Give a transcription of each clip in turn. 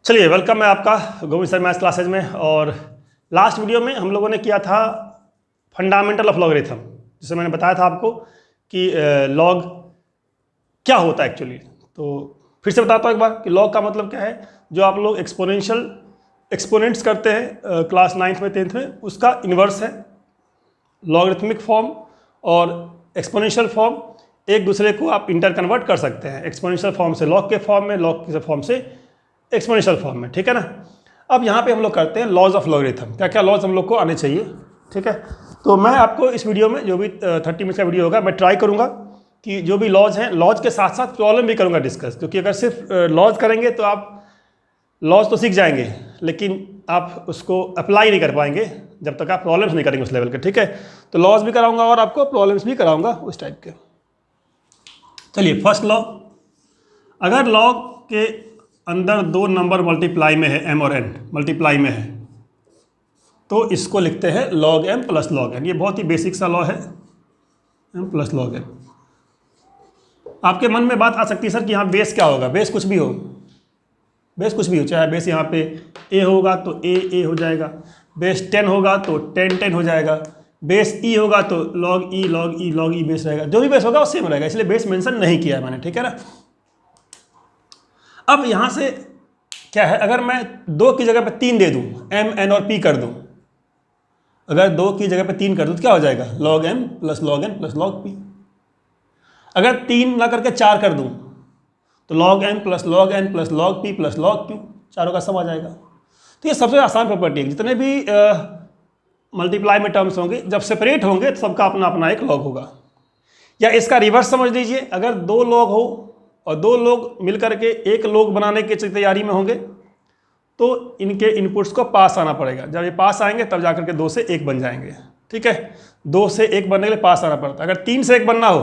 चलिए, वेलकम है आपका गोविंद सर मैथ्स क्लासेज में। और लास्ट वीडियो में हम लोगों ने किया था फंडामेंटल ऑफ लॉगरिथम, जिसमें मैंने बताया था आपको कि लॉग क्या होता है एक्चुअली। तो फिर से बताता हूँ एक बार कि लॉग का मतलब क्या है। जो आप लोग एक्सपोनेंट्स करते हैं क्लास 9th में 10th में, उसका इन्वर्स है। लॉगरिथमिक फॉर्म और एक्सपोनेंशियल फॉर्म एक दूसरे को आप इंटर कन्वर्ट कर सकते हैं। एक्सपोनेंशियल फॉर्म से लॉग के फॉर्म में, लॉग के फॉर्म से एक्सपोनेंशियल फॉर्म में, ठीक है ना। अब यहाँ पे हम लोग करते हैं लॉज ऑफ लॉगरिथम। क्या क्या लॉज हम लोग को आने चाहिए, ठीक है। तो मैं आपको इस वीडियो में, जो भी 30 मिनट का वीडियो होगा, मैं ट्राई करूँगा कि जो भी लॉज हैं, लॉज के साथ साथ प्रॉब्लम भी करूँगा डिस्कस। क्योंकि अगर सिर्फ लॉज करेंगे तो आप लॉज तो सीख जाएंगे, लेकिन आप उसको अप्लाई नहीं कर पाएंगे जब तक आप प्रॉब्लम्स नहीं करेंगे उस लेवल के, ठीक है। तो लॉज भी कराऊंगा और आपको प्रॉब्लम्स भी कराऊंगा उस टाइप के। चलिए, फर्स्ट लॉ, अगर लॉग के अंदर दो नंबर मल्टीप्लाई में है, m और n मल्टीप्लाई में है, तो इसको लिखते हैं log m plus log n। ये बहुत ही बेसिक सा लॉ है, m प्लस log n। आपके मन में बात आ सकती है सर कि यहाँ बेस क्या होगा। बेस कुछ भी हो, बेस कुछ भी हो, चाहे बेस यहाँ पे a होगा तो a हो जाएगा, बेस 10 होगा तो 10 हो जाएगा, बेस e होगा तो log e बेस रहेगा। जो भी बेस होगा वो सेम रहेगा, इसलिए बेस मेंशन नहीं किया है मैंने, ठीक है ना। अब यहाँ से क्या है, अगर मैं 2 की जगह पे 3 दे दूँ, m n और p कर दूँ, अगर 2 की जगह पे 3 कर दूँ तो क्या हो जाएगा, log m plus log n plus log p। अगर 3 ना करके 4 कर दूँ तो log m plus log n plus log p plus log q, चारों का सम आ जाएगा। तो ये सबसे आसान प्रॉपर्टी है। जितने भी मल्टीप्लाई में टर्म्स होंगे, जब सेपरेट होंगे तो सबका अपना अपना एक लॉग होगा। या इसका रिवर्स समझ लीजिए, अगर 2 लॉग हो और 2 लोग मिलकर के एक लॉग बनाने की तैयारी में होंगे, तो इनके इनपुट्स को पास आना पड़ेगा। जब ये पास आएंगे तब जाकर के 2 से 1 बन जाएंगे, ठीक है। 2 से 1 बनने के लिए पास आना पड़ता है। अगर 3 से 1 बनना हो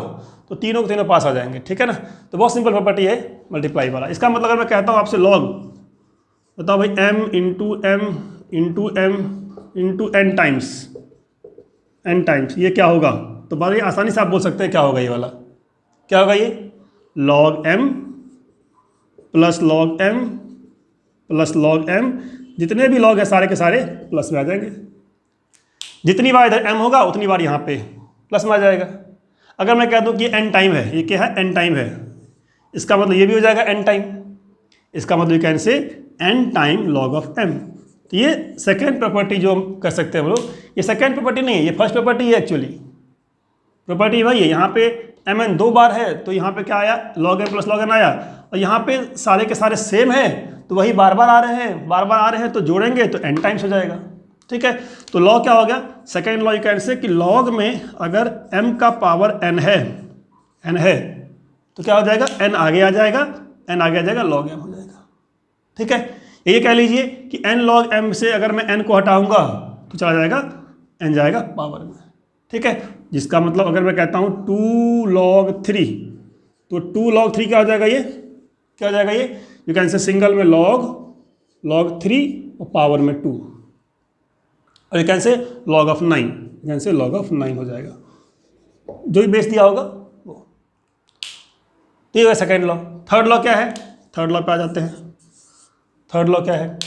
तो तीनों के तीनों पास आ जाएंगे, ठीक है ना। तो बहुत सिंपल प्रॉपर्टी है मल्टीप्लाई वाला। इसका मतलब अगर मैं कहता हूँ आपसे लॉग, बताओ भाई m इंटू n टाइम्स ये क्या होगा। तो बड़ी आसानी से आप बोल सकते हैं क्या होगा। ये वाला क्या होगा, ये log m plus log m, जितने भी लॉग है सारे के सारे प्लस में आ जाएंगे। जितनी बार इधर m होगा उतनी बार यहाँ पे प्लस में आ जाएगा। अगर मैं कह दूँ कि n टाइम है, ये क्या है, n टाइम है, इसका मतलब ये भी हो जाएगा n टाइम। इसका मतलब you can say n time log of m। तो ये सेकेंड प्रॉपर्टी जो हम कर सकते हैं हम लोग, ये सेकेंड प्रॉपर्टी नहीं है, ये फर्स्ट प्रॉपर्टी है एक्चुअली। प्रॉपर्टी वही है, यहाँ पे mn 2 बार है तो यहाँ पे क्या आया, log m plus log n आया। और यहाँ पे सारे के सारे सेम है तो वही बार बार आ रहे हैं, तो जोड़ेंगे तो n टाइम्स हो जाएगा, ठीक है। तो लॉ क्या हो गया, second law you can say कि लॉग में अगर m का पावर n है तो क्या हो जाएगा, n आगे आ जाएगा, log m हो जाएगा, ठीक है। ये कह लीजिए कि n log m से अगर मैं n को हटाऊंगा तो चला जाएगा, n जाएगा पावर में, ठीक है। जिसका मतलब अगर मैं कहता हूँ 2 log 3, तो 2 log 3 क्या हो जाएगा, ये क्या हो जाएगा, ये यू कैन से सिंगल में log 3 और पावर में 2, और you can say log of 9, you can say log of 9 हो जाएगा, जो भी बेस दिया होगा वो। तो ये है सेकेंड लॉ। थर्ड लॉ क्या है, थर्ड लॉ पे आ जाते हैं। थर्ड लॉ क्या है,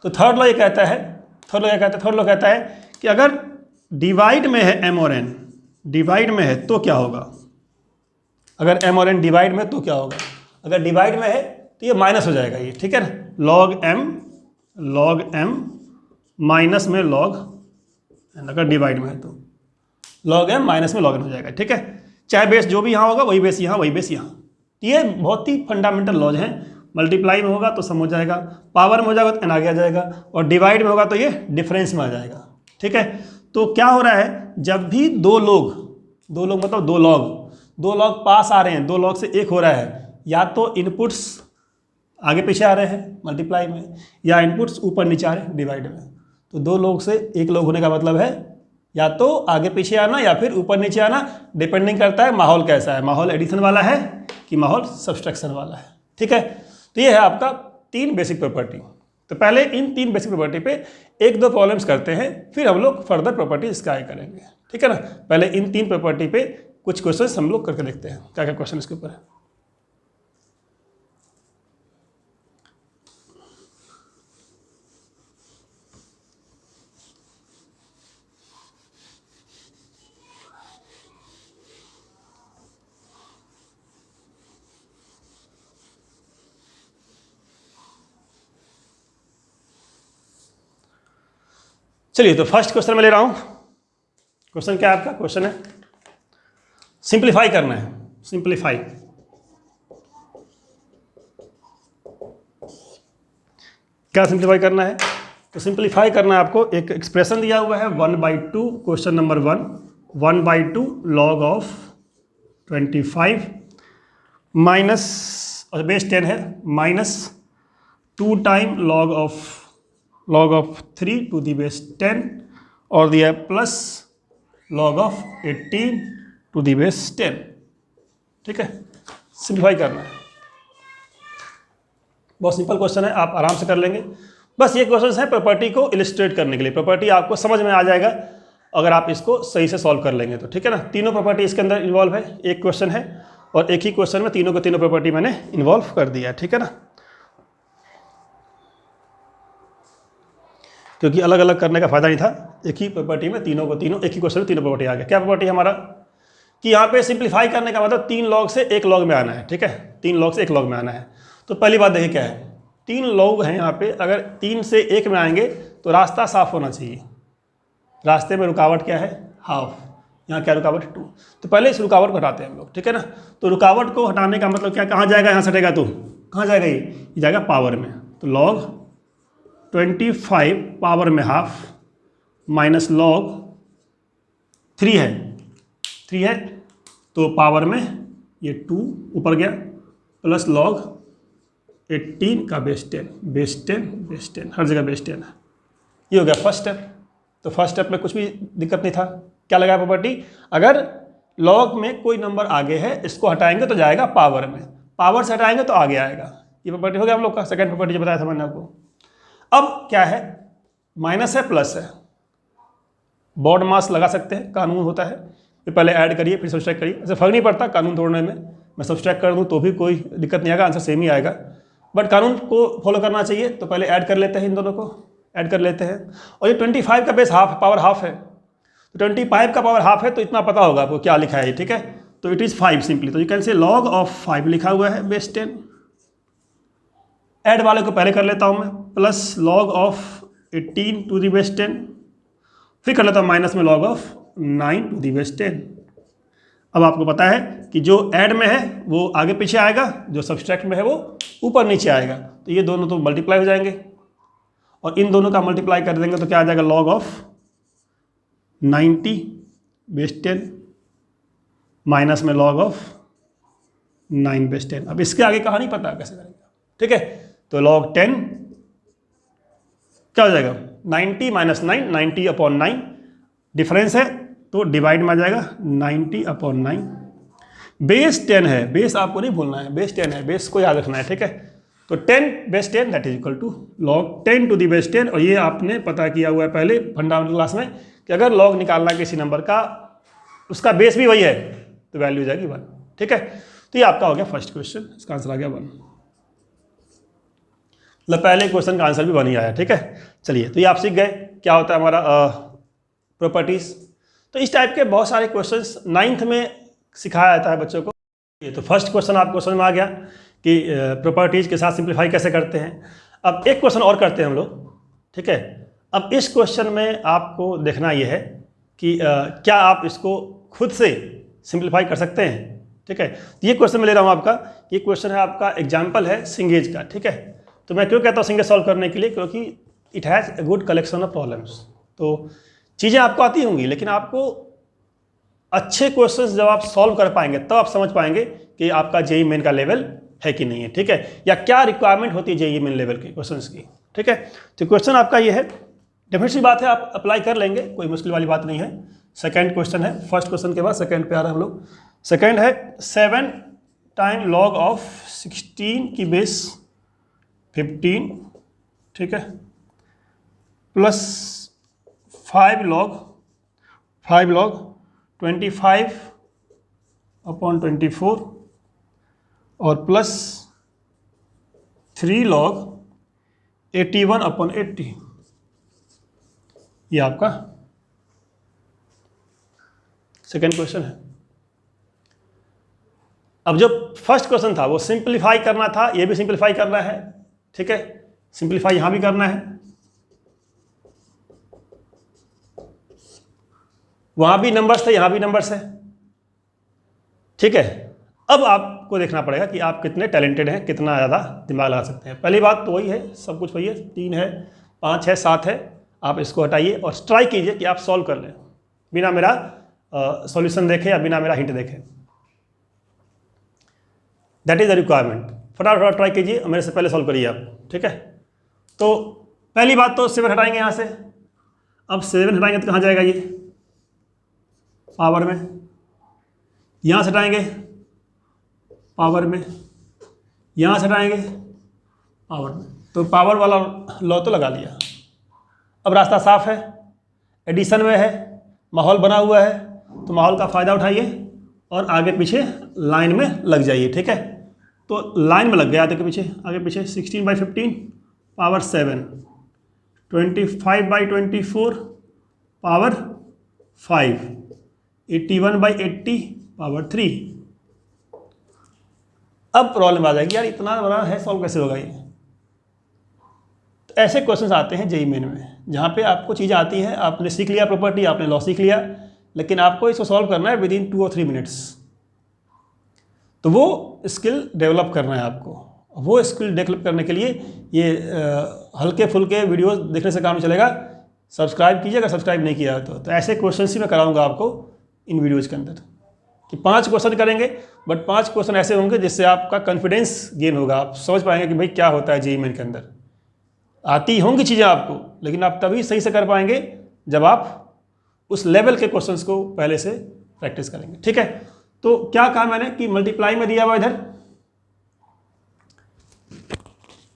तो थर्ड लॉ कहता है कि अगर डिवाइड में है m और n, डिवाइड में है तो क्या होगा। अगर m और n डिवाइड में तो क्या होगा, अगर डिवाइड में है तो ये माइनस हो जाएगा, ये ठीक है ना। log m माइनस में log n, अगर डिवाइड में है तो log m माइनस में log n हो जाएगा, ठीक है। चाहे बेस जो भी यहाँ होगा वही बेस यहाँ, वही बेस यहाँ। ये बहुत ही फंडामेंटल लॉज हैं। मल्टीप्लाई में होगा तो सम हो जाएगा, पावर में हो जाएगा तो n आगे आ जाएगा, और डिवाइड में होगा तो ये डिफरेंस में आ जाएगा, ठीक है। तो क्या हो रहा है, जब भी दो लोग मतलब दो लॉग पास आ रहे हैं, 2 लॉग से 1 हो रहा है, या तो इनपुट्स आगे पीछे आ रहे हैं मल्टीप्लाई में, या इनपुट्स ऊपर नीचे आ रहे हैं डिवाइड में। तो 2 लॉग से 1 लॉग होने का मतलब है या तो आगे पीछे आना या फिर ऊपर नीचे आना, डिपेंडिंग करता है माहौल कैसा है, माहौल एडिशन वाला है कि माहौल सब्सट्रैक्शन वाला है, ठीक है। तो ये है आपका 3 बेसिक प्रॉपर्टी। तो पहले इन 3 बेसिक प्रॉपर्टी पे 1-2 प्रॉब्लम्स करते हैं, फिर हम लोग फर्दर प्रॉपर्टी स्काई करेंगे, ठीक है ना। पहले इन 3 प्रॉपर्टी पे कुछ क्वेश्चंस हम लोग करके देखते हैं, क्या क्या क्वेश्चन इसके ऊपर है। चलिए, तो फर्स्ट क्वेश्चन मैं ले रहा हूँ। क्वेश्चन क्या है आपका? क्वेश्चन है सिंप्लीफाई करना है। सिंप्लीफाई, क्या सिंप्लीफाई करना है? तो सिंप्लीफाई करना है आपको। एक एक्सप्रेशन दिया हुआ है 1/2, question number 1, 1/2 log of 25 minus, और बेस 10 है, minus 2 time log of 3 to the base 10, और दिया है plus log of 18 to the base 10। ठीक है, सिंप्लीफाई करना है। बहुत सिंपल क्वेश्चन है, आप आराम से कर लेंगे। बस ये क्वेश्चन है प्रॉपर्टी को इलिस्ट्रेट करने के लिए। प्रॉपर्टी आपको समझ में आ जाएगा अगर आप इसको सही से सॉल्व कर लेंगे तो। ठीक है ना, तीनों प्रॉपर्टी इसके अंदर इन्वॉल्व है। एक क्वेश्चन है और एक ही क्वेश्चन में तीनों के तीनों प्रॉपर्टी मैंने इन्वॉल्व कर दिया है। ठीक है ना, क्योंकि अलग अलग करने का फायदा नहीं था। एक ही प्रॉपर्टी में तीनों को तीनों, एक ही क्वेश्चन में तीनों प्रॉपर्टी आ गया। क्या प्रॉपर्टी हमारा कि यहाँ पे सिंप्लीफाई करने का मतलब 3 log से 1 log में आना है। ठीक है, 3 log से 1 log में आना है। तो पहली बात देखिए क्या है, 3 log हैं यहाँ पे। अगर 3 से 1 में आएंगे तो रास्ता साफ होना चाहिए। रास्ते में रुकावट क्या है? हाफ। यहाँ क्या रुकावट? 2। तो पहले इस रुकावट को हटाते हैं हम लोग। ठीक है ना, तो रुकावट को हटाने का मतलब क्या, कहाँ जाएगा? यहाँ से हटेगा तो कहाँ जाएगा? ये जाएगा पावर में। तो log 25 पावर में हाफ माइनस log 3 है, 3 है तो पावर में ये 2 ऊपर गया, प्लस log 18 का बेस 10, बेस 10, बेस 10, हर जगह बेस 10 है। ये हो गया फर्स्ट स्टेप। तो फर्स्ट स्टेप में कुछ भी दिक्कत नहीं था। क्या लगाया प्रॉपर्टी? अगर log में कोई नंबर आगे है, इसको हटाएंगे तो जाएगा पावर में, पावर से हटाएंगे तो आगे आएगा। ये प्रॉपर्टी हो गया हम लोग का सेकंड प्रॉपर्टी जो बताया था मैंने आपको। अब क्या है? माइनस है, प्लस है, बॉड मास लगा सकते हैं, कानून होता है। फिर पहले ऐड करिए फिर सब्सट्रैक्ट करिए, ऐसे फर्क नहीं पड़ता कानून तोड़ने में। मैं सब्सट्रैक्ट कर दूँ तो भी कोई दिक्कत नहीं आएगा, आंसर सेम ही आएगा। बट कानून को फॉलो करना चाहिए। तो पहले ऐड कर लेते हैं, इन दोनों को ऐड कर लेते हैं। और ये 25 का बेस हाफ, पावर हाफ है, तो 25 का पावर हाफ है तो इतना पता होगा आपको क्या लिखा है। ठीक है, तो इट इज़ 5 सिंपली। तो you can say log of 5 लिखा हुआ है बेस 10। ऐड वाले को पहले कर लेता हूँ मैं, plus log of 18 to the base 10, फिर कर लेता हूँ माइनस में log of 9 to the base 10। अब आपको पता है कि जो ऐड में है वो आगे पीछे आएगा, जो सब्सट्रैक्ट में है वो ऊपर नीचे आएगा। तो ये दोनों तो मल्टीप्लाई हो जाएंगे और इन दोनों का मल्टीप्लाई कर देंगे तो क्या आ जाएगा? log ऑफ 90 बेस 10 माइनस में log ऑफ 9 बेस 10। अब इसके आगे कहानी पता कैसे करेंगे? ठीक है, तो log 10 क्या हो जाएगा? 90 माइनस 9, 90 अपॉन 9, डिफरेंस है तो डिवाइड में आ जाएगा 90 अपॉन 9। बेस 10 है, बेस आपको नहीं भूलना है, बेस 10 है, बेस को याद रखना है। ठीक है, तो 10 base 10 that is equal to log 10 to the base 10। और ये आपने पता किया हुआ है पहले फंडामेंटल क्लास में कि अगर log निकालना किसी नंबर का, उसका बेस भी वही है तो वैल्यू हो जाएगी 1। ठीक है, तो ये आपका हो गया फर्स्ट क्वेश्चन, इसका आंसर आ गया 1। मतलब पहले क्वेश्चन का आंसर भी 1 ही आया। ठीक है, चलिए, तो ये आप सीख गए क्या होता है हमारा प्रॉपर्टीज। तो इस टाइप के बहुत सारे क्वेश्चंस 9th में सिखाया जाता है बच्चों को। ये तो फर्स्ट क्वेश्चन आपको समझ में आ गया कि प्रॉपर्टीज के साथ सिंप्लीफाई कैसे करते हैं। अब एक क्वेश्चन और करते हैं हम लोग। ठीक है, अब इस क्वेश्चन में आपको देखना ये है कि क्या आप इसको खुद से सिंप्लीफाई कर सकते हैं। ठीक है, ये क्वेश्चन मैं ले रहा हूँ आपका, ये क्वेश्चन है आपका एग्जाम्पल है सिंगेज का। ठीक है, तो मैं क्यों कहता हूँ सिंगेज सॉल्व करने के लिए? क्योंकि it has a good collection of problems. तो चीज़ें आपको आती होंगी, लेकिन आपको अच्छे क्वेश्चंस जब आप सॉल्व कर पाएंगे तब आप समझ पाएंगे कि आपका जेईई मेन का लेवल है कि नहीं है। ठीक है, या क्या रिक्वायरमेंट होती है जेईई मेन लेवल के क्वेश्चंस की। ठीक है, तो क्वेश्चन आपका ये है, डेफिनेट सी बात है आप अप्लाई कर लेंगे, कोई मुश्किल वाली बात नहीं है। सेकेंड क्वेश्चन है, फर्स्ट क्वेश्चन के बाद सेकेंड पे आ रहे हैं हम लोग। सेकेंड है 7 टाइम log ऑफ 16 की बेस 15। ठीक है, प्लस 5 log 25 अपॉन 24 और प्लस 3 log 81 अपॉन 80। ये आपका सेकेंड क्वेश्चन है। अब जो फर्स्ट क्वेश्चन था वो सिंप्लीफाई करना था, ये भी सिंप्लीफाई करना है। ठीक है, सिंप्लीफाई यहां भी करना है। वहाँ भी नंबर्स थे, यहाँ भी नंबर्स है, ठीक है। अब आपको देखना पड़ेगा कि आप कितने टैलेंटेड हैं, कितना ज़्यादा दिमाग लगा सकते हैं। पहली बात तो वही है, सब कुछ वही है, 3 है, 5 है, 7 है, आप इसको हटाइए और ट्राई कीजिए कि आप सॉल्व कर लें बिना मेरा सॉल्यूशन देखे या बिना मेरा हिंट देखे। That is the requirement. फटाफट ट्राई कीजिए, मेरे से पहले सॉल्व करिए आप, ठीक है। तो पहली बात तो 7 हटाएंगे यहाँ से। अब 7 हटाएंगे तो कहाँ जाएगा ये? पावर में। यहाँ से हटाएंगे पावर में, यहाँ से हटाएंगे पावर में, तो पावर वाला लॉ तो लगा लिया। अब रास्ता साफ है, एडिशन में है, माहौल बना हुआ है, तो माहौल का फ़ायदा उठाइए और आगे पीछे लाइन में लग जाइए, ठीक है। तो लाइन में लग गया आगे पीछे, आगे पीछे 16/15 पावर 7, 25/24 पावर 5, 81/80 पावर 3। अब प्रॉब्लम आ जाएगी, यार इतना बड़ा है, सॉल्व कैसे होगा ये? तो ऐसे क्वेश्चंस आते हैं जेईई मेन में, जहाँ पे आपको चीज़ें आती हैं, आपने सीख लिया प्रॉपर्टी, आपने लॉ सीख लिया, लेकिन आपको इसको सॉल्व करना है विदिन 2 और 3 मिनट्स। तो वो स्किल डेवलप करना है आपको। वो स्किल डेवलप करने के लिए ये हल्के फुल्के वीडियोस देखने से काम नहीं चलेगा। सब्सक्राइब कीजिए अगर सब्सक्राइब नहीं किया तो ऐसे क्वेश्चन ही मैं कराऊंगा आपको इन वीडियोज़ के अंदर, कि 5 क्वेश्चन करेंगे, बट 5 क्वेश्चन ऐसे होंगे जिससे आपका कॉन्फिडेंस गेन होगा। आप समझ पाएंगे कि भाई क्या होता है जेईई मेन के अंदर। आती होंगी चीज़ें आपको, लेकिन आप तभी सही से कर पाएंगे जब आप उस लेवल के क्वेश्चंस को पहले से प्रैक्टिस करेंगे, ठीक है। तो क्या कहा मैंने कि मल्टीप्लाई में दिया हुआ इधर।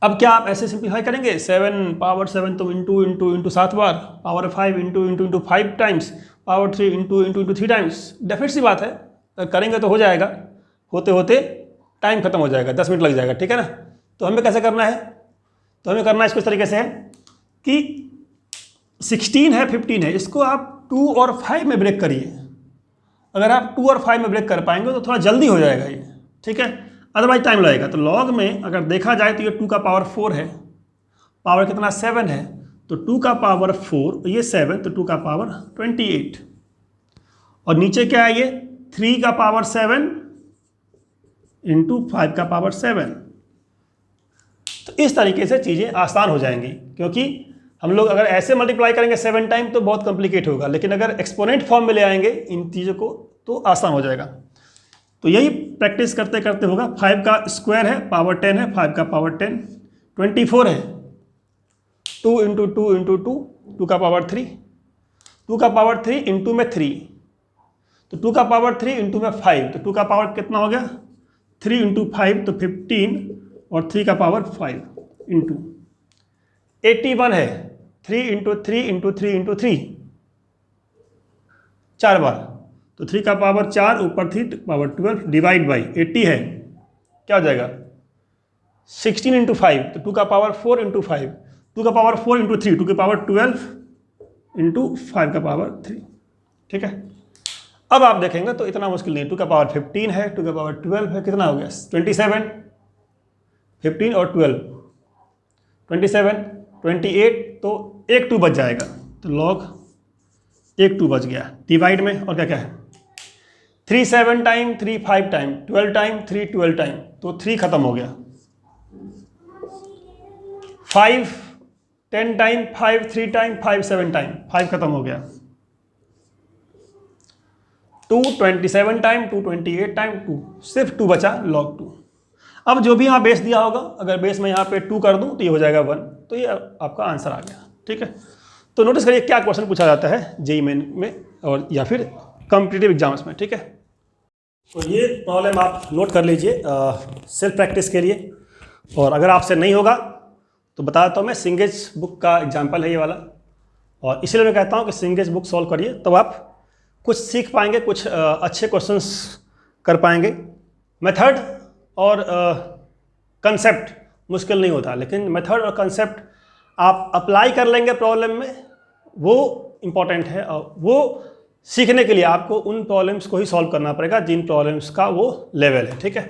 अब क्या आप ऐसे सिंप्लीफाई करेंगे? 7 पावर 7 तो इंटू 7 बार, power 5 into 5 times, power 3 into 3 times. Definite सी बात है, अगर करेंगे तो हो जाएगा, होते होते टाइम खत्म हो जाएगा, 10 मिनट लग जाएगा, ठीक है ना। तो हमें कैसे करना है? तो हमें करना इसको इस तरीके से है कि 16 है, 15 है, इसको आप 2 और 5 में ब्रेक करिए। अगर आप 2 और 5 में ब्रेक कर पाएंगे तो थोड़ा जल्दी हो जाएगा ये, ठीक है, अदरवाइज टाइम लगेगा। तो लॉग में अगर देखा जाए तो ये 2 का पावर 4 है, पावर कितना 7 है, तो 2 का पावर 4, ये 7, तो 2 का पावर 28, और नीचे क्या है ये 3 का पावर 7 इंटू 5 का पावर 7। तो इस तरीके से चीज़ें आसान हो जाएंगी, क्योंकि हम लोग अगर ऐसे मल्टीप्लाई करेंगे 7 टाइम तो बहुत कॉम्प्लिकेट होगा, लेकिन अगर एक्सपोनेंट फॉर्म में ले आएंगे इन चीज़ों को तो आसान हो जाएगा। तो यही प्रैक्टिस करते करते होगा। 5 का स्क्वायर है, पावर 10 है, 5 का पावर 10, 24 है, 2 इंटू 2 इंटू 2, 2 का पावर 3, 2 का पावर 3 इंटू में 3, तो 2 का पावर 3 इंटू में 5, तो 2 का पावर कितना हो गया 3 इंटू 5, तो 15, और 3 का पावर 5 इंटू 81 है, 3 इंटू 3 इंटू 3 इंटू 3, 4 बार, तो 3 का पावर 4 ऊपर 3 पावर 12 डिवाइड बाई 80 है, क्या हो जाएगा 16 इंटू 5, तो 2 का पावर 4 इंटू 5, 2 का पावर 4 इंटू 3, 2 के पावर 12 इंटू 5 का पावर 3, ठीक है। अब आप देखेंगे तो इतना मुश्किल नहीं, 2 का पावर 15 है, 2 का पावर 12 है, कितना हो गया 27, 15 और 12, 27, 28, तो 1 2 बच जाएगा, तो लॉग 1 2 बच गया डिवाइड में। और क्या क्या है 3 7 टाइम, 3 5 टाइम, 12 टाइम, 3 12 टाइम, तो 3 खत्म हो गया। 5 10 टाइम, 5 3 टाइम, 5 7 टाइम, 5 खत्म हो गया। 2 27 टाइम, 2 28 टाइम, 2, सिर्फ 2 बचा, लॉग 2। अब जो भी यहाँ बेस दिया होगा, अगर बेस में यहाँ पे 2 कर दूँ तो ये हो जाएगा 1, तो ये आपका आंसर आ गया, ठीक है। तो नोटिस करिए क्या क्वेश्चन पूछा जाता है जेईई मेन में और या फिर कॉम्पिटिटिव एग्जाम्स में, ठीक है। तो ये प्रॉब्लम आप नोट कर लीजिए सेल्फ प्रैक्टिस के लिए, और अगर आपसे नहीं होगा तो बता देता हूँ मैं, सिंगेज बुक का एग्जाम्पल है ये वाला, और इसलिए मैं कहता हूँ कि सिंगेज बुक सॉल्व करिए, तब आप कुछ सीख पाएंगे, कुछ अच्छे क्वेश्चंस कर पाएंगे। मेथड और कंसेप्ट मुश्किल नहीं होता, लेकिन मेथड और कंसेप्ट आप अप्लाई कर लेंगे प्रॉब्लम में, वो इम्पॉर्टेंट है। और वो सीखने के लिए आपको उन प्रॉब्लम्स को ही सॉल्व करना पड़ेगा जिन प्रॉब्लम्स का वो लेवल है, ठीक है।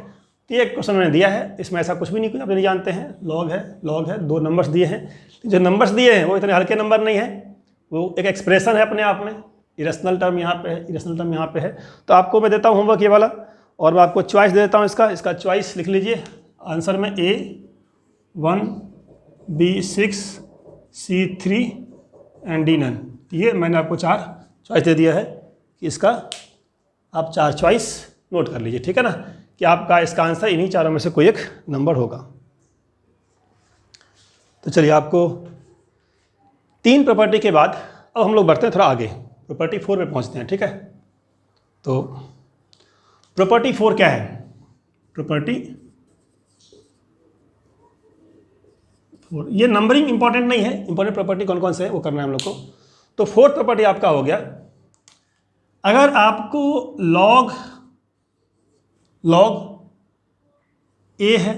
तो ये क्वेश्चन मैंने दिया है, इसमें ऐसा कुछ भी नहीं, आप नहीं जानते हैं, लॉग है, 2 नंबर्स दिए हैं। जो नंबर्स दिए हैं वो इतने हल्के नंबर नहीं है, वो एक एक्सप्रेशन है अपने आप में, इरेशनल टर्म यहाँ पे है, इरेशनल टर्म यहाँ पे है। तो आपको मैं देता हूँ होमवर्क ये वाला, और मैं आपको चॉइस दे देता हूँ इसका चॉइस लिख लीजिए आंसर में A1, B6, C3 and D none. ये मैंने आपको 4 चॉइस दे दिया है कि इसका आप 4 चॉइस नोट कर लीजिए, ठीक है ना, कि आपका इसका आंसर इन्हीं चारों में से कोई एक नंबर होगा। तो चलिए, आपको 3 प्रॉपर्टी के बाद अब हम लोग बढ़ते हैं थोड़ा आगे, प्रॉपर्टी 4 पे पहुंचते हैं, ठीक है। तो प्रॉपर्टी 4 क्या है? प्रॉपर्टी 4, ये नंबरिंग इंपॉर्टेंट नहीं है, इंपॉर्टेंट प्रॉपर्टी कौन कौन से है वो करना है हम लोग को। तो 4th प्रॉपर्टी आपका हो गया, अगर आपको लॉग A है,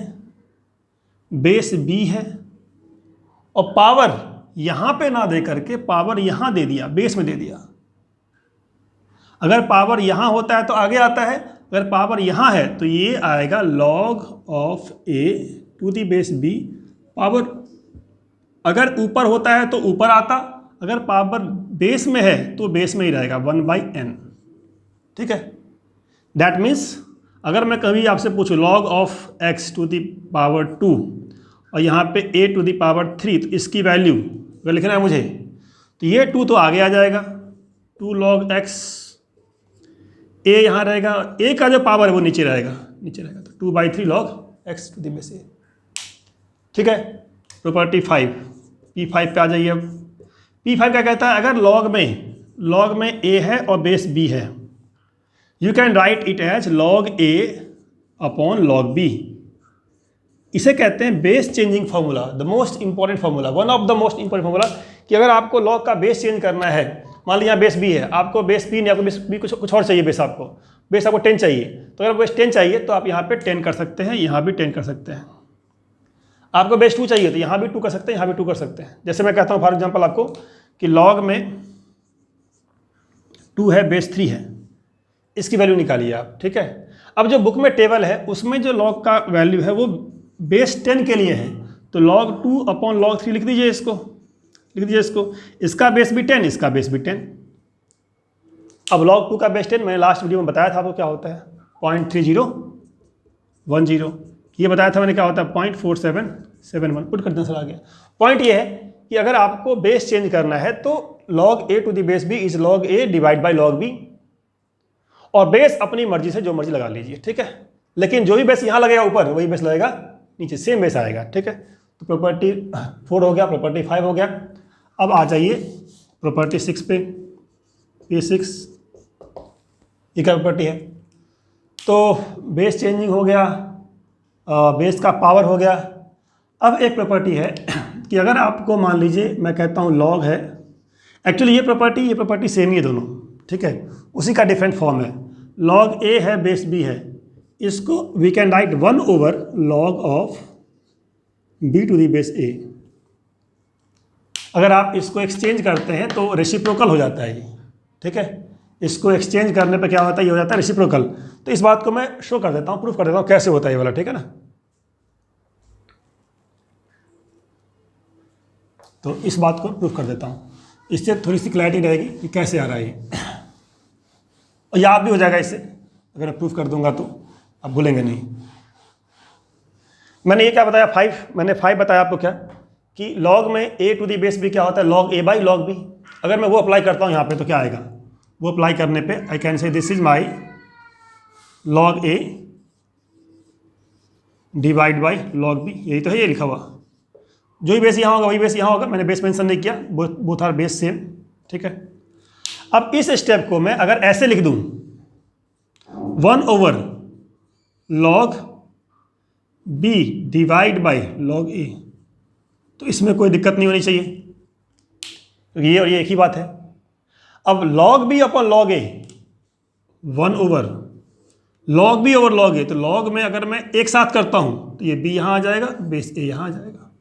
बेस B है, और पावर यहां पे ना दे करके पावर यहां दे दिया, बेस में दे दिया। अगर पावर यहां होता है तो आगे आता है, अगर पावर यहां है तो ये आएगा log of A to the base B। Power अगर ऊपर होता है तो ऊपर आता, अगर पावर बेस में है तो बेस में ही रहेगा 1/n, ठीक है। दैट मीन्स अगर मैं कभी आपसे पूछूं log of x to the power 2 और यहाँ पे a टू दी पावर 3, तो इसकी वैल्यू अगर लिखना है मुझे तो ये 2 तो आगे आ जाएगा, 2 log x, a यहाँ रहेगा, a का जो पावर है वो नीचे रहेगा, तो 2/3 log x to the base a, ठीक है। प्रॉपर्टी 5, P5 पे आ जाइए। अब P5 क्या कहता है? अगर लॉग में a है और बेस b है, you can write it as log a upon log b। इसे कहते हैं base changing formula, the most important formula, one of the most important formula, कि अगर आपको लॉग का बेस चेंज करना है, मान लीजिए बेस b है, आपको बेस b नहीं, आपको बेस b कुछ और चाहिए, बेस आपको 10 चाहिए, तो अगर बेस 10 चाहिए तो आप यहाँ पे 10 कर सकते हैं, यहाँ भी 10 कर सकते हैं। आपको बेस 2 चाहिए तो यहाँ भी 2 कर सकते हैं, यहाँ भी 2 कर सकते हैं। जैसे मैं कहता हूँ फॉर एग्जाम्पल आपको कि लॉग में 2 है, बेस 3 है, इसकी वैल्यू निकालिए आप, ठीक है। अब जो बुक में टेबल है उसमें जो लॉग का वैल्यू है वो बेस 10 के लिए है, तो log 2 अपॉन log 3 लिख दीजिए इसको, इसका बेस भी 10, इसका बेस भी 10। अब log 2 का बेस 10 मैंने लास्ट वीडियो में बताया था आपको क्या होता है, 0.3010, ये बताया था मैंने क्या होता है, 0.4771, पुट कर दें सर आ गया। पॉइंट ये है कि अगर आपको बेस चेंज करना है तो log a to the base b is log a divide by log b, और बेस अपनी मर्जी से जो मर्जी लगा लीजिए, ठीक है। लेकिन जो भी बेस यहाँ लगेगा ऊपर वही बेस लगेगा नीचे, सेम बेस आएगा, ठीक है। तो प्रॉपर्टी 4 हो गया, प्रॉपर्टी 5 हो गया। अब आ जाइए प्रॉपर्टी 6 पे, P6, ये क्या प्रॉपर्टी है? तो बेस चेंजिंग हो गया, बेस का पावर हो गया। अब एक प्रॉपर्टी है कि अगर आपको मान लीजिए मैं कहता हूँ लॉग है, एक्चुअली ये प्रॉपर्टी सेम ही है दोनों, ठीक है, उसी का डिफरेंट फॉर्म है। लॉग ए है, बेस बी है, इसको we can write 1 over log of b to the base a। अगर आप इसको एक्सचेंज करते हैं तो रेसिप्रोकल हो जाता है ये, ठीक है। इसको एक्सचेंज करने पे क्या होता है, ये हो जाता है रेसिप्रोकल। तो इस बात को मैं शो कर देता हूँ, प्रूफ कर देता हूँ कैसे होता है ये वाला, ठीक है ना। तो इस बात को प्रूफ कर देता हूँ, इससे थोड़ी सी क्लैरिटी रहेगी कि कैसे आ रहा है ये, और याद भी हो जाएगा इससे, अगर मैं प्रूफ कर दूंगा तो आप भूलेंगे नहीं। मैंने ये क्या बताया, 5 बताया आपको क्या, कि लॉग में a to the base b क्या होता है, log a by log b। अगर मैं वो अप्लाई करता हूँ यहाँ पे तो क्या आएगा, वो अप्लाई करने पे I can say this is my log a divide by log b, यही तो है ये लिखा हुआ। जो भी बेस यहाँ होगा वही बेस यहाँ होगा, मैंने बेस मेंशन नहीं किया, बोथ आर बेस सेम, ठीक है। अब इस स्टेप को मैं अगर ऐसे लिख दूँ 1 over log b divide by log a, तो इसमें कोई दिक्कत नहीं होनी चाहिए, क्योंकि ये और ये एक ही बात है। अब log b upon log a 1 over log b over log a, तो log में अगर मैं एक साथ करता हूँ तो ये b यहाँ आ जाएगा, बेस a यहाँ आ जाएगा,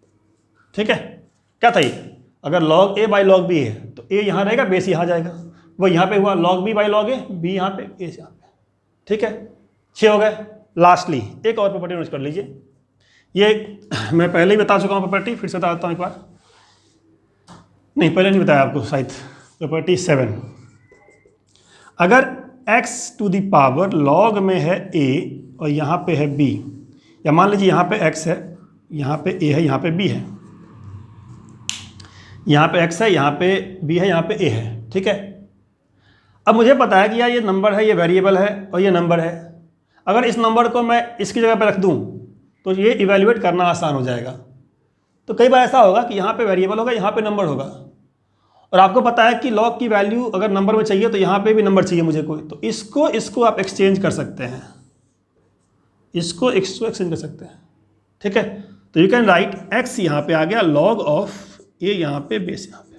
ठीक है। क्या था ये, अगर log a by log b है तो a यहाँ रहेगा, बेस यहाँ जाएगा, वो यहाँ पे हुआ log b by log a, b यहाँ पे, a यहाँ पे, ठीक है। 6 हो गए। लास्टली एक और प्रॉपर्टी नोट कर लीजिए, ये मैं पहले ही बता चुका हूँ प्रॉपर्टी, फिर से बताता हूँ एक बार, नहीं पहले नहीं बताया आपको शायद, प्रॉपर्टी 7। अगर x to the power log में है a और यहाँ पे है b, या मान लीजिए यहाँ पे x है, यहाँ पे a है, यहाँ पे b है, यहाँ पे x है, यहाँ पे b है, यहाँ पे a है, ठीक है। अब मुझे पता है कि यार ये नंबर है, ये वेरिएबल है और ये नंबर है। अगर इस नंबर को मैं इसकी जगह पे रख दूँ तो ये इवेल्युएट करना आसान हो जाएगा। तो कई बार ऐसा होगा कि यहाँ पे वेरिएबल होगा, यहाँ पे नंबर होगा, और आपको पता है कि लॉग की वैल्यू अगर नंबर में चाहिए तो यहाँ पे भी नंबर चाहिए मुझे कोई, तो इसको आप एक्सचेंज कर सकते हैं, इसको एक्सचेंज कर सकते हैं, ठीक है। तो यू कैन राइट x यहाँ पे आ गया log ऑफ a यहाँ पे, बेस यहाँ पे।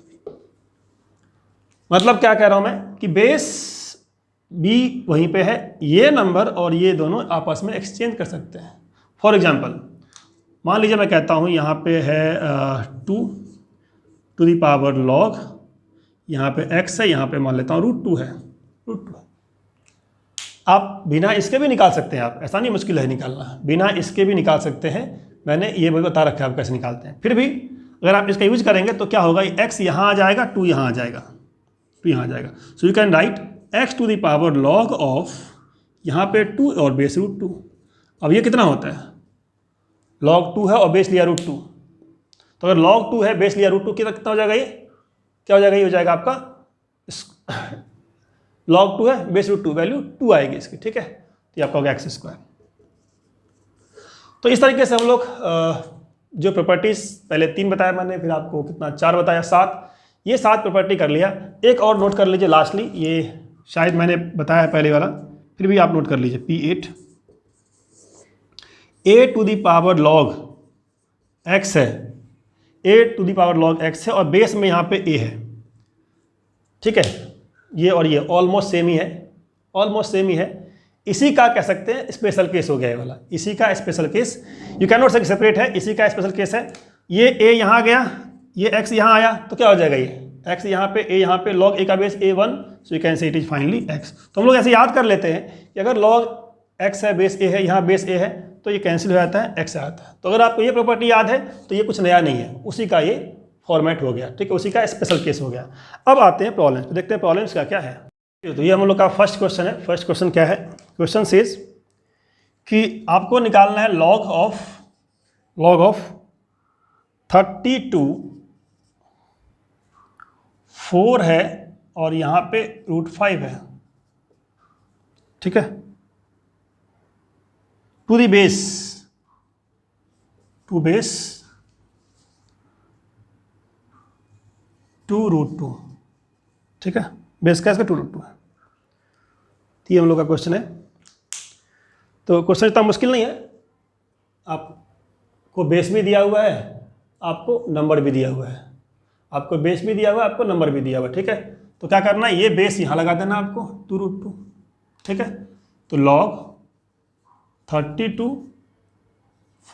मतलब क्या कह रहा हूँ मैं कि बेस b वहीं पे है, ये नंबर और ये दोनों आपस में एक्सचेंज कर सकते हैं। फॉर एग्जाम्पल मान लीजिए मैं कहता हूँ यहाँ पे है 2 टू द पावर log, यहाँ पे x है, यहाँ पे मान लेता हूँ √2 है, √2 है। आप बिना इसके भी निकाल सकते हैं, आप ऐसा नहीं मुश्किल है निकालना, बिना इसके भी निकाल सकते हैं, मैंने ये भी बता रखा है आप कैसे निकालते हैं। फिर भी अगर आप इसका यूज करेंगे तो क्या होगा, x यहाँ आ जाएगा, 2 यहाँ आ जाएगा, 2 यहाँ आ जाएगा। So you can write x to the power log of यहाँ पे 2 और बेस √2। अब ये कितना होता है, log 2 है और बेस लिया √2, तो अगर log 2 है बेस लिया √2 कितना हो जाएगा, ये क्या हो जाएगा, ये हो जाएगा आपका log 2 है बेस √2, वैल्यू 2 आएगी इसकी, ठीक है। तो ये आपका होगा x²। तो इस तरीके से हम लोग जो प्रॉपर्टीज़ पहले 3 बताया मैंने, फिर आपको कितना 4 बताया, 7, ये 7 प्रॉपर्टी कर लिया। एक और नोट कर लीजिए लास्टली, ये शायद मैंने बताया पहले वाला, फिर भी आप नोट कर लीजिए, P8 a to the power log x है, a to the power log x है और बेस में यहाँ पे a है, ठीक है। ये और ये ऑलमोस्ट सेम ही है, ऑलमोस्ट सेम ही है। इसी का कह सकते हैं स्पेशल केस हो गया ये वाला, इसी का special case, you can not से सेपरेट है, इसी का स्पेशल केस है। ये a यहाँ गया, ये x यहाँ आया, तो क्या हो जाएगा, ये x यहाँ पे, a यहाँ पे, log a का base a1, so you can say it is finally x। तो हम लोग ऐसे याद कर लेते हैं कि अगर log x है, बेस a है, यहाँ बेस a है, तो ये कैंसिल हो जाता है, x आता है। तो अगर आपको ये प्रॉपर्टी याद है तो ये कुछ नया नहीं है, उसी का ये फॉर्मेट हो गया, ठीक है, उसी का स्पेशल केस हो गया। अब आते हैं प्रॉब्लम्स, तो देखते हैं प्रॉब्लम्स का क्या है। तो ये हम लोग का फर्स्ट क्वेश्चन है। फर्स्ट क्वेश्चन क्या है, क्वेश्चन सेज कि आपको निकालना है log ऑफ 32, 4 है और यहाँ पे √5 है, ठीक है, to the base, to base 2√2, ठीक है, बेस का इसका 2√2 है। तो ये हम लोग का क्वेश्चन है। तो क्वेश्चन इतना मुश्किल नहीं है, आपको बेस भी दिया हुआ है, आपको नंबर भी दिया हुआ है, आपको बेस भी दिया हुआ है, आपको नंबर भी दिया हुआ है, ठीक है। तो क्या करना है, ये बेस यहाँ लगा देना आपको 2√2, ठीक है। तो log 32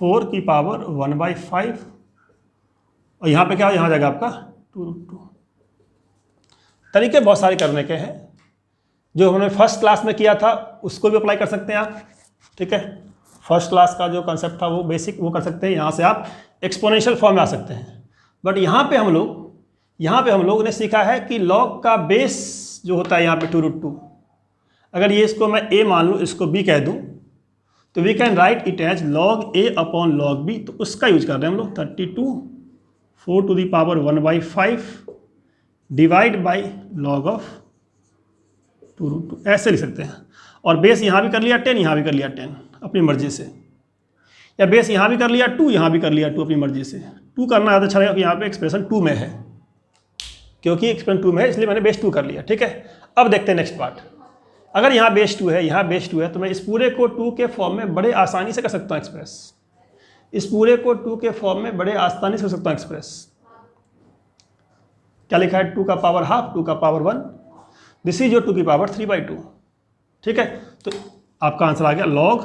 4 की पावर 1/5 और यहाँ पे क्या यहाँ जाएगा आपका 2√2। तरीके बहुत सारे करने के हैं, जो हमने फर्स्ट क्लास में किया था उसको भी अप्लाई कर सकते हैं आप, ठीक है। फर्स्ट क्लास का जो कंसेप्ट था वो बेसिक वो कर सकते हैं, यहाँ से आप एक्सपोनेंशियल फॉर्म में आ सकते हैं। बट यहाँ पे हम लोग ने सीखा है कि log का बेस जो होता है यहाँ पे 2√2, अगर ये इसको मैं a मान लूँ, इसको b कह दूँ, तो we can write it as log a upon log b। तो उसका यूज कर रहे हैं हम लोग, 32 4 to the power 1/5 divide by log of 2√2, ऐसे लिख सकते हैं। और बेस यहाँ भी कर लिया 10, यहाँ भी कर लिया 10 अपनी मर्जी से, या बेस यहाँ भी कर लिया 2, यहाँ भी कर लिया 2 अपनी मर्जी से। 2 करना ज़्यादा अच्छा रहेगा कि यहाँ पे एक्सप्रेशन 2 में है, क्योंकि एक्सप्रेशन 2 में है इसलिए मैंने बेस 2 कर लिया, ठीक है। अब देखते हैं नेक्स्ट पार्ट। अगर यहाँ बेस 2 है, यहाँ बेस 2 है, तो मैं इस पूरे को 2 के फॉर्म में बड़े आसानी से कर सकता हूँ एक्सप्रेस, इस पूरे को 2 के फॉर्म में बड़े आसानी से कर सकता हूँ एक्सप्रेस। क्या लिखा है, 2 का पावर हाफ, 2 का पावर 1, दिस इज योर 2 की पावर 3/2, ठीक है। तो आपका आंसर आ गया log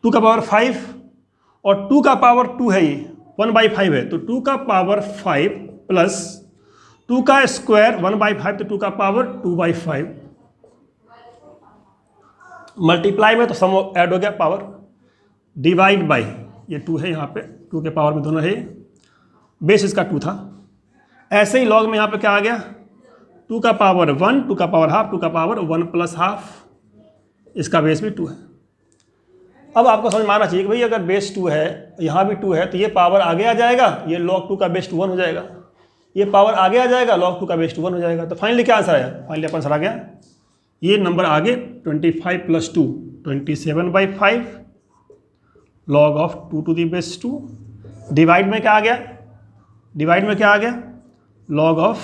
2 का पावर 5 और 2 का पावर 2 है, ये 1/5 है, तो 2 का पावर 5 प्लस 2 का स्क्वायर 1/5, तो 2 का पावर 2/5 मल्टीप्लाई में तो सम ऐड हो गया पावर, डिवाइड बाई ये 2 है, यहाँ पे 2 के पावर में दोनों है, बेस इसका 2 था। ऐसे ही log में यहाँ पे क्या आ गया 2 का पावर 1, 2 का पावर हाफ, 2 का पावर 1 प्लस हाफ, इसका बेस भी 2 है। अब आपको समझ में आना चाहिए कि भाई अगर बेस 2 है, यहाँ भी 2 है, तो ये पावर आगे आ जाएगा, ये log 2 का बेस 1 हो जाएगा, ये पावर आगे आ जाएगा, log 2 का बेस 1 हो जाएगा। तो फाइनली क्या आंसर आया? फाइनली आपका आंसर आ गया ये नंबर आगे 25 plus 2 27/5 log of 2 to the base 2। Divide में क्या आ गया? डिवाइड में क्या आ गया? log of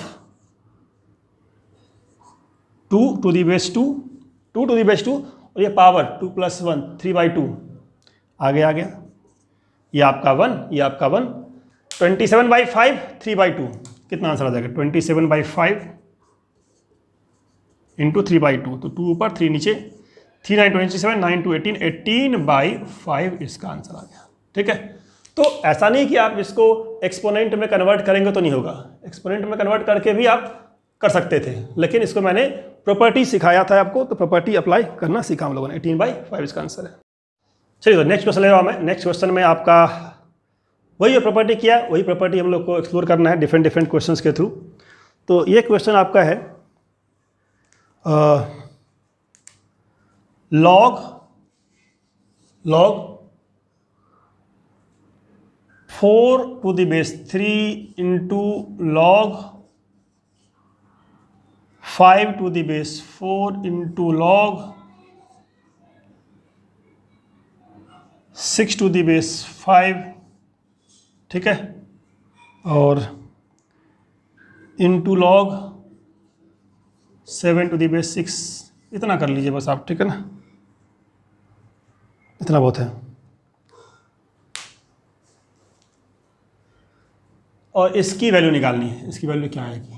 2 to the base 2, 2 to the base 2, और ये पावर 2 + 1 3/2 आगे आ गया। ये आपका 1, ये आपका 1, 27/5 3/2 कितना आंसर आ जाएगा? 27/5 इंटू 3/2, तो 2 ऊपर 3 नीचे, 3 9 27, 9 2 18, 18/5 इसका आंसर आ गया। ठीक है, तो ऐसा नहीं कि आप इसको एक्सपोनेंट में कन्वर्ट करेंगे तो नहीं होगा, एक्सपोनेंट में कन्वर्ट करके भी आप कर सकते थे, लेकिन इसको मैंने प्रॉपर्टी सिखाया था आपको, तो प्रॉपर्टी अप्लाई करना सीखा हम लोगों ने। 18/5 इसका आंसर है। चलिए तो नेक्स्ट क्वेश्चन ले रहा हूँ मैं। नेक्स्ट क्वेश्चन में आपका वही प्रॉपर्टी किया, वही प्रॉपर्टी हम लोग को एक्सप्लोर करना है डिफरेंट क्वेश्चंस के थ्रू। तो ये क्वेश्चन आपका है log 4 to the base 3 into log 5 to the base 4 into log 6 to the base 5, ठीक है, और into log 7 to the base 6, इतना कर लीजिए बस आप, ठीक है ना, इतना बहुत है। और इसकी वैल्यू निकालनी है, इसकी वैल्यू क्या आएगी?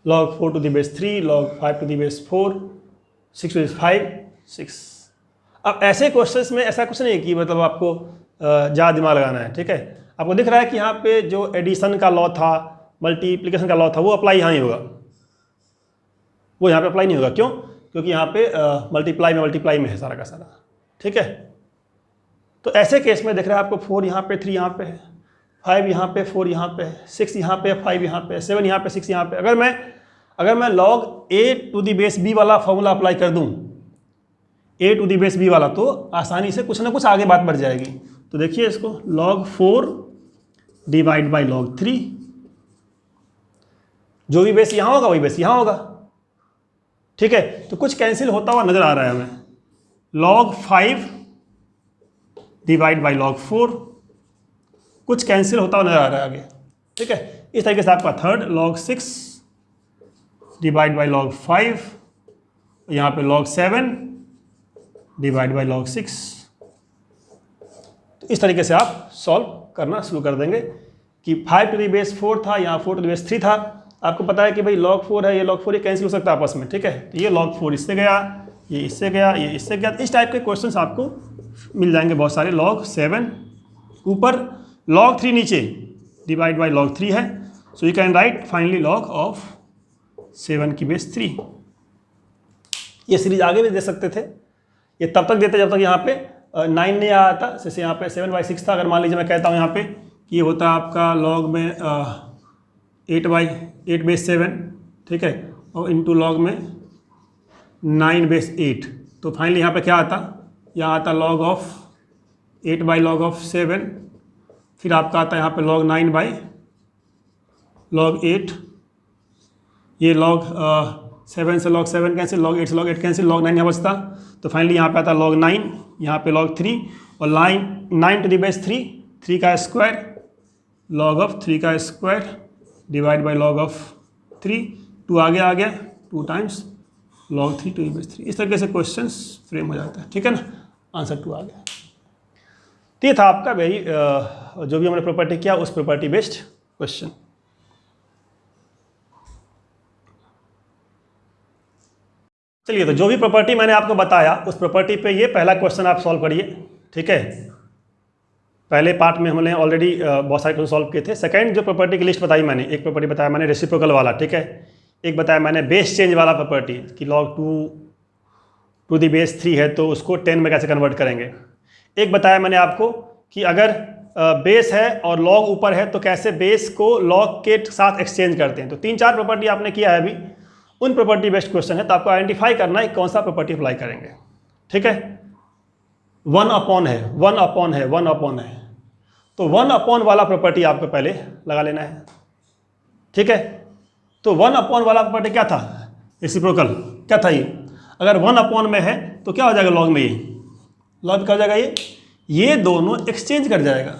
log 4 to the base 3, log 5 to the base 4, 6 to the base 5, 6। अब ऐसे क्वेश्चंस में ऐसा कुछ नहीं है कि मतलब आपको ज़्यादा दिमाग लगाना है, ठीक है। आपको दिख रहा है कि यहाँ पे जो एडिशन का लॉ था, मल्टीप्लिकेशन का लॉ था, वो अप्लाई यहाँ ही होगा, वो यहाँ पे अप्लाई नहीं होगा। क्यों? क्योंकि यहाँ पे मल्टीप्लाई में है सारा का सारा, ठीक है। तो ऐसे केस में देख रहे हैं आपको 4 यहाँ पे, 3 यहाँ पे है, 5 यहाँ पे, 4 यहाँ पे है, 6 यहाँ पे, 5 यहाँ पे, 7 यहाँ पे, 6 यहाँ पे। अगर मैं log a to the base b वाला फॉर्मूला अप्लाई कर दूँ, a to the base b वाला, तो आसानी से कुछ ना कुछ आगे बात बढ़ जाएगी। तो देखिए इसको, log 4 डिवाइड बाई log 3, जो भी बेस यहाँ होगा वही बेस यहाँ होगा, ठीक है। तो कुछ कैंसिल होता हुआ नजर आ रहा है हमें, log 5 डिवाइड बाई log 4, कुछ कैंसिल होता हुआ नजर आ रहा है आगे, ठीक है। इस तरीके से आपका third log 6 divide by log 5, यहाँ पे log 7 डिवाइड बाई log 6। तो इस तरीके से आप सॉल्व करना शुरू कर देंगे कि 5 टू द बेस 4 था, यहाँ 4 टू द बेस 3 था। आपको पता है कि भाई log 4 है, ये log 4 ये कैंसिल हो सकता है आपस में, ठीक है। तो ये log 4 इससे गया, ये इससे गया, ये इससे गया। इस टाइप के क्वेश्चंस आपको मिल जाएंगे बहुत सारे। log 7 ऊपर, log 3 नीचे, डिवाइड बाई log 3 है। सो you can right finally log of 7 की बेस 3। ये सीरीज आगे भी दे सकते थे, ये तब तक देते जब तक यहाँ पे 9 नहीं आया था। जैसे यहाँ पे 7/6 था, अगर मान लीजिए मैं कहता हूँ यहाँ पे कि ये होता है आपका log में 8 बेस 7, ठीक है, और इंटू log में 9 बेस 8, तो फाइनली यहाँ पे क्या आता? यहाँ आता log of 8 by log of 7, फिर आपका आता है यहाँ पे log 9 बाई log 8, ये log 7 से log 7 कैंसिल, log 8 से log 8 कैंसिल, log 9 यहाँ बचता। तो फाइनली यहाँ पे आता log 9, यहाँ पे log 3, और 9 टू द बेस 3, 3 का स्क्वायर, log ऑफ 3 का square divide by log of 3, 2 आगे आ गया, 2 times log 3 to the base 3। इस तरीके से क्वेश्चंस फ्रेम हो जाता है, ठीक है ना। आंसर 2 आ गया। तो ये था आपका वही जो भी हमने प्रॉपर्टी किया उस प्रॉपर्टी बेस्ड क्वेश्चन। चलिए, तो जो भी प्रॉपर्टी मैंने आपको बताया उस प्रॉपर्टी पे ये पहला क्वेश्चन आप सॉल्व करिए, ठीक है। पहले पार्ट में हमने ऑलरेडी बहुत सारे क्वेश्चन सॉल्व किए थे। सेकंड जो प्रॉपर्टी की लिस्ट बताई मैंने, एक प्रॉपर्टी बताया मैंने रेसिप्रोकल वाला, ठीक है। एक बताया मैंने बेस चेंज वाला प्रॉपर्टी कि log 2 टू द बेस 3 है तो उसको 10 में कैसे कन्वर्ट करेंगे। एक बताया मैंने आपको कि अगर बेस है और लॉग ऊपर है, तो कैसे बेस को लॉग के साथ एक्सचेंज करते हैं। तो 3-4 प्रॉपर्टी आपने किया है अभी, उन प्रॉपर्टी बेस्ड क्वेश्चन है, तो आपको आइडेंटिफाई करना है कौन सा प्रॉपर्टी अप्लाई करेंगे। ठीक है, 1 अपॉन है, 1 अपॉन है, 1 अपॉन है, तो 1 अपॉन वाला प्रॉपर्टी आपको पहले लगा लेना है। ठीक है, तो 1 अपॉन वाला प्रॉपर्टी क्या था, रेसिप्रोकल क्या था ये, अगर 1 अपॉन में है तो क्या हो जाएगा लॉग में, ये लॉग क्या हो जाएगा, ये दोनों एक्सचेंज कर जाएगा।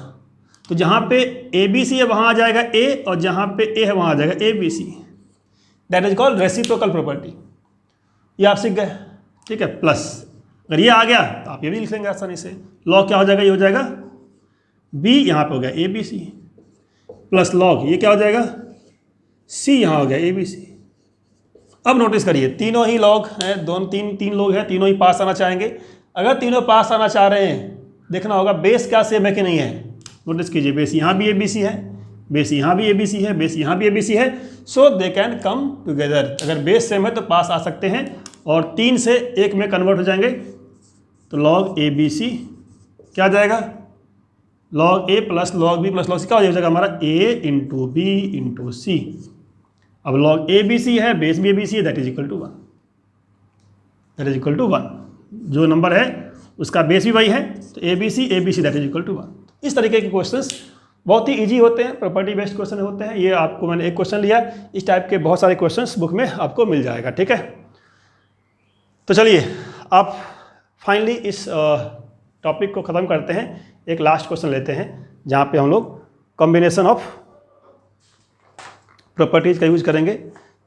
तो जहाँ पे ए बी सी है वहाँ आ जाएगा ए, और जहाँ पे ए है वहाँ आ जाएगा A B C. That is called reciprocal property. ये आप सीख गए। ठीक है, प्लस अगर ये आ गया तो आप ये भी लिख लेंगे आसानी से। लॉग क्या हो जाएगा, ये हो जाएगा बी, यहाँ पे हो गया A B C, plus log ये क्या हो जाएगा सी, यहाँ हो गया ए बी सी। अब नोटिस करिए तीनों ही लॉग हैं, दोनों तीन लोग हैं, तीनों ही पास आना चाहेंगे। अगर तीनों पास आना चाह रहे हैं, देखना होगा बेस क्या सेम है कि नहीं है। नोटिस कीजिए, बेस यहाँ भी ए बी सी है, बेस यहाँ भी ए बी सी है, बेस यहाँ भी ए बी सी है, सो दे कैन कम टुगेदर। अगर बेस सेम है तो पास आ सकते हैं, और 3 से 1 में कन्वर्ट हो जाएंगे। तो लॉग ए बी सी क्या आ जाएगा, log A plus log B plus log C क्या हो जाएगा हमारा, A into B into C. अब लॉग ए बी सी है, बेस भी ए बी सी है, that is equal to 1, that is equal to 1। जो नंबर है उसका बेस भी वही है, तो A B C that is equal to 1। इस तरीके के क्वेश्चंस बहुत ही इजी होते हैं, प्रॉपर्टी बेस्ड क्वेश्चन होते हैं। ये आपको मैंने एक क्वेश्चन लिया, इस टाइप के बहुत सारे क्वेश्चंस बुक में आपको मिल जाएगा। ठीक है, तो चलिए आप फाइनली इस टॉपिक को ख़त्म करते हैं। एक लास्ट क्वेश्चन लेते हैं जहाँ पे हम लोग कॉम्बिनेशन ऑफ प्रॉपर्टीज़ का यूज करेंगे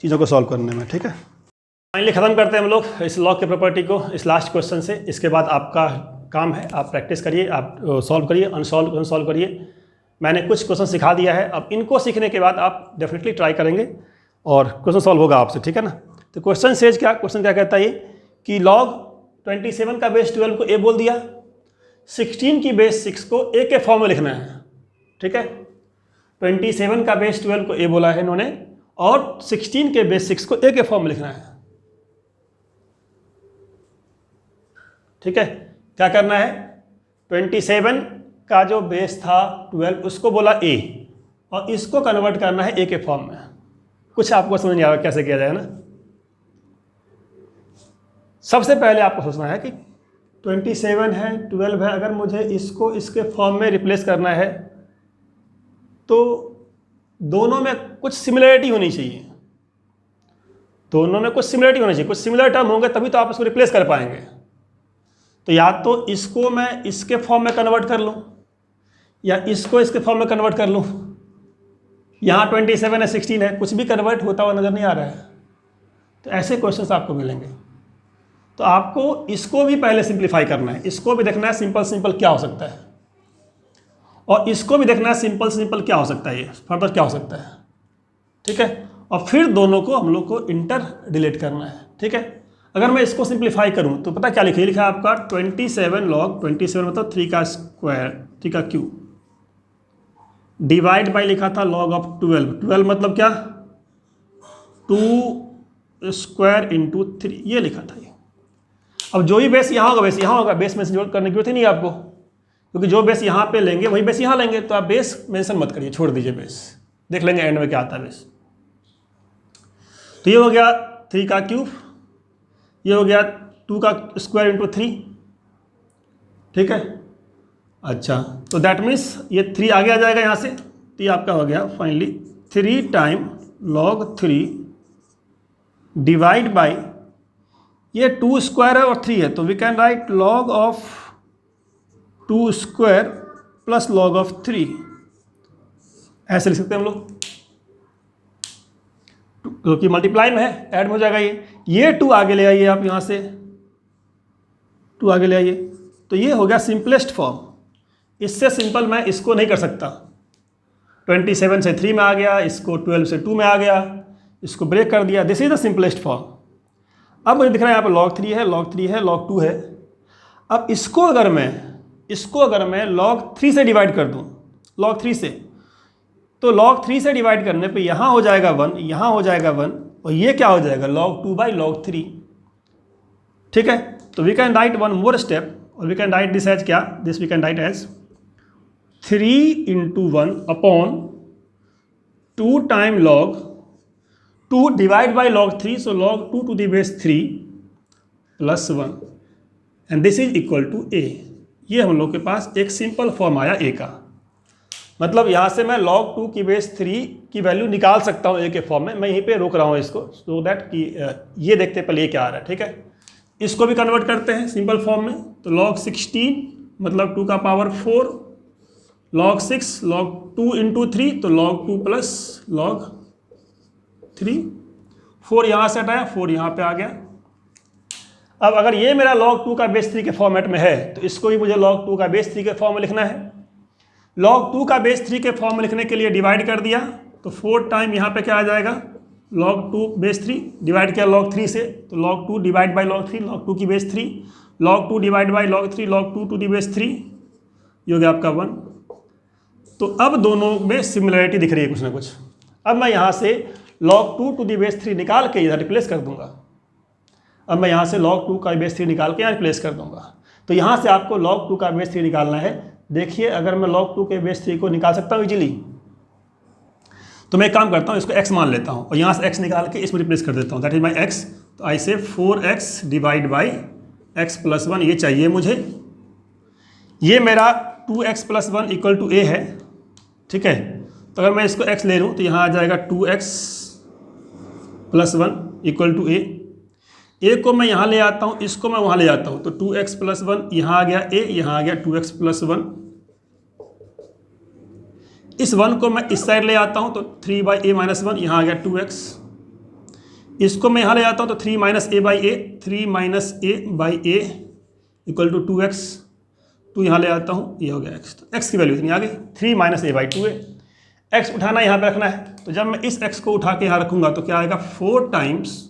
चीज़ों को सॉल्व करने में। ठीक है, फाइनली ख़त्म करते हैं हम लोग इस लॉग के प्रॉपर्टी को इस लास्ट क्वेश्चन से। इसके बाद आपका काम है, आप प्रैक्टिस करिए, आप सॉल्व करिए, अनसॉल्व करिए। मैंने कुछ क्वेश्चन सिखा दिया है, अब इनको सीखने के बाद आप डेफिनेटली ट्राई करेंगे और क्वेश्चन सॉल्व होगा आपसे। ठीक है ना, तो क्वेश्चन क्या कहता है ये कि लॉग 27 का बेस 12 को ए बोल दिया, 16 की बेस 6 को ए के फॉर्म में लिखना है। ठीक है, 27 का बेस 12 को ए बोला है इन्होंने, और 16 के बेस 6 को ए के फॉर्म में लिखना है। ठीक है, क्या करना है, 27 का जो बेस था 12 उसको बोला ए, और इसको कन्वर्ट करना है ए के फॉर्म में। कुछ आपको समझ नहीं आ रहा कैसे किया जाए ना। सबसे पहले आपको सोचना है कि 27 है 12 है, अगर मुझे इसको इसके फॉर्म में रिप्लेस करना है तो दोनों में कुछ सिमिलरिटी होनी चाहिए, दोनों में कुछ सिमिलरिटी होनी चाहिए, कुछ सिमिलर टर्म होंगे तभी तो आप इसको रिप्लेस कर पाएंगे। तो या तो इसको मैं इसके फॉर्म में कन्वर्ट कर लूँ, या इसको इसके फॉर्म में कन्वर्ट कर लूँ। यहाँ 27 है 16 है, कुछ भी कन्वर्ट होता हुआ नज़र नहीं आ रहा है। तो ऐसे क्वेश्चंस आपको मिलेंगे, तो आपको इसको भी पहले सिंप्लीफाई करना है, इसको भी देखना है सिंपल क्या हो सकता है, और इसको भी देखना है सिंपल क्या हो सकता है, ये फर्दर क्या हो सकता है। ठीक है, और फिर दोनों को हम लोग को इंटर रिलेट करना है। ठीक है, अगर मैं इसको सिंप्लीफाई करूं तो पता क्या लिखा है आपका 27 लॉग 27 मतलब 3 का स्क्वायर 3 का क्यूब डिवाइड बाई लिखा था लॉग ऑफ 12 मतलब क्या 2 स्क्वायर इंटू 3 ये लिखा था ये। अब जो ही बेस यहाँ होगा बेस यहाँ होगा, बेस में से जोड़ करने की जरूरत ही नहीं आपको, क्योंकि जो बेस यहाँ पे लेंगे वही बेस यहाँ लेंगे, तो आप बेस मेंशन मत करिए, छोड़ दीजिए बेस, देख लेंगे एंड में क्या आता है बेस। तो ये हो गया 3 का क्यूब, ये हो गया 2 का स्क्वायर इंटू 3। ठीक है, अच्छा तो दैट मीन्स ये 3 आगे आ जाएगा यहाँ से, तो ये आपका हो गया finally 3 time log 3 divide by ये 2 स्क्वायर है और 3 है, तो we can write log of 2 square plus log of 3, ऐसे लिख सकते हैं हम लोग, क्योंकि मल्टीप्लाई में है, ऐड में हो जाएगा ये 2 आगे ले आइए आप यहाँ से, 2 आगे ले आइए, तो ये हो गया सिंपलेस्ट फॉर्म। इससे सिंपल मैं इसको नहीं कर सकता, 27 से 3 में आ गया, इसको 12 से 2 में आ गया, इसको ब्रेक कर दिया, this is the simplest form. अब मुझे दिख रहा है यहाँ पर log 3 है, log 3 है, log 2 है। अब इसको अगर मैं log 3 से डिवाइड कर दूँ, log 3 से, तो log 3 से डिवाइड करने पे यहाँ हो जाएगा 1, यहाँ हो जाएगा 1, और ये क्या हो जाएगा log 2 बाई log 3। ठीक है, तो we can write one more step, और we can write this as क्या, this we can write as 3 × 1 upon 2 time log 2 divide by log 3, so log 2 to the base 3 plus 1 and this is equal to a। ये हम लोग के पास एक simple form आया a का। मतलब यहाँ से मैं log 2 की बेस 3 की वैल्यू निकाल सकता हूँ a के फॉर्म में। मैं यहीं पे रोक रहा हूँ इसको सो दैट कि ये देखते हैं पहले ये क्या आ रहा है, ठीक है। इसको भी कन्वर्ट करते हैं सिंपल फॉर्म में, तो log 16 मतलब 2 का पावर 4, log 6 log 2 × 3 तो log 2 प्लस log 3, 4 यहाँ से हटाया, 4 यहाँ पे आ गया। अब अगर ये मेरा log 2 का बेस 3 के फॉर्मेट में है तो इसको भी मुझे log 2 का बेस 3 के फॉर्म में लिखना है। log 2 का बेस 3 के फॉर्म में लिखने के लिए डिवाइड कर दिया, तो 4 टाइम यहाँ पे क्या आ जाएगा, log 2 बेस 3 डिवाइड किया log 3 से, तो log 2 divide by log 3, log 2 की base 3, log 2 divide by log 3, log 2 to the base 3, ये हो गया आपका 1। तो अब दोनों में सिमिलरिटी दिख रही है कुछ ना कुछ। अब मैं यहाँ से log 2 टू दी बेस 3 निकाल के इधर रिप्लेस कर दूंगा। अब मैं यहाँ से log 2 का बेस 3 निकाल के यहाँ रिप्लेस कर दूंगा। तो यहाँ से आपको log 2 का बेस 3 निकालना है। देखिए अगर मैं log 2 के बेस 3 को निकाल सकता हूँ इजीली, तो मैं एक काम करता हूँ, इसको x मान लेता हूँ और यहाँ से x निकाल के इसमें रिप्लेस कर देता हूँ, दैट इज माई x। तो आई से 4x divide by x plus 1 ये चाहिए मुझे। ये मेरा 2x plus 1 equal to a है, ठीक है। तो अगर मैं इसको x ले लूँ तो यहाँ आ जाएगा 2x plus 1 equal to a। a को मैं यहाँ ले आता हूँ, इसको मैं वहाँ ले जाता हूँ, तो 2x प्लस 1 यहाँ आ गया a, यहाँ आ गया 2x प्लस 1। इस 1 को मैं इस साइड ले आता हूँ तो 3 बाई a माइनस 1 यहाँ आ गया 2x। इसको मैं यहाँ ले आता हूँ तो 3 minus a by a, 3 minus a by a equal to 2x। 2 यहाँ ले आता हूँ, ये हो गया x। तो x की वैल्यू इतनी आ गई 3 minus a by 2a। x उठाना यहाँ पे रखना है, तो जब मैं इस x को उठा के यहाँ रखूँगा तो क्या आएगा 4 times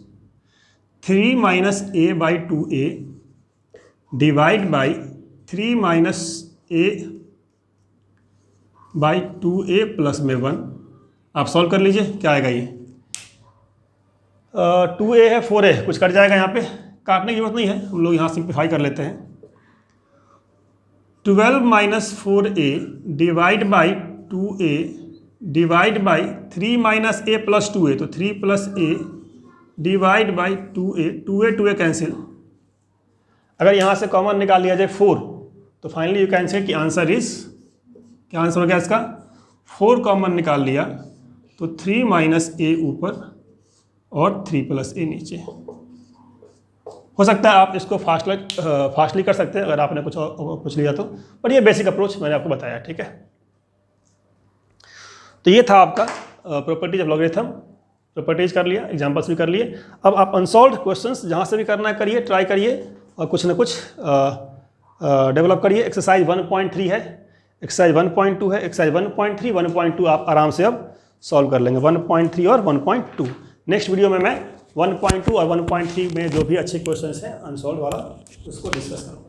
3 minus a by 2a divide by 3 minus a by 2a plus में 1। आप सॉल्व कर लीजिए क्या आएगा ये। 2a है 4a कुछ कट जाएगा, यहाँ पे काटने की जरूरत नहीं है, हम लोग यहाँ सिंप्लीफाई कर लेते हैं। 12 minus 4a divide by 2a divide by 3 minus a plus 2a, तो 3 plus a divide by 2a cancel. अगर यहाँ से कॉमन निकाल लिया जाए 4, तो फाइनली यू कैन से कि आंसर इज, क्या आंसर हो गया इसका, 4 कॉमन निकाल लिया तो 3 माइनस a ऊपर और 3 प्लस a नीचे। हो सकता है आप इसको फास्टली कर सकते हैं अगर आपने कुछ लिया तो, पर ये बेसिक अप्रोच मैंने आपको बताया, ठीक है। तो ये था आपका प्रॉपर्टीज ऑफ लॉगरिथम। प्रॉपर्टीज कर लिया, एग्जांपल्स भी कर लिए। अब आप अनसॉल्व्ड क्वेश्चंस जहाँ से भी करना है करिए, ट्राई करिए और कुछ ना कुछ डेवलप करिए। एक्सरसाइज 1.3 है, एक्सरसाइज 1.2 है, एक्सरसाइज 1.3, 1.2 आप आराम से अब सॉल्व कर लेंगे। 1.3 और 1.2 नेक्स्ट वीडियो में मैं 1.2 और 1.3 में जो भी अच्छे क्वेश्चंस हैं अनसॉल्व वाला उसको डिस्कस करूँगा।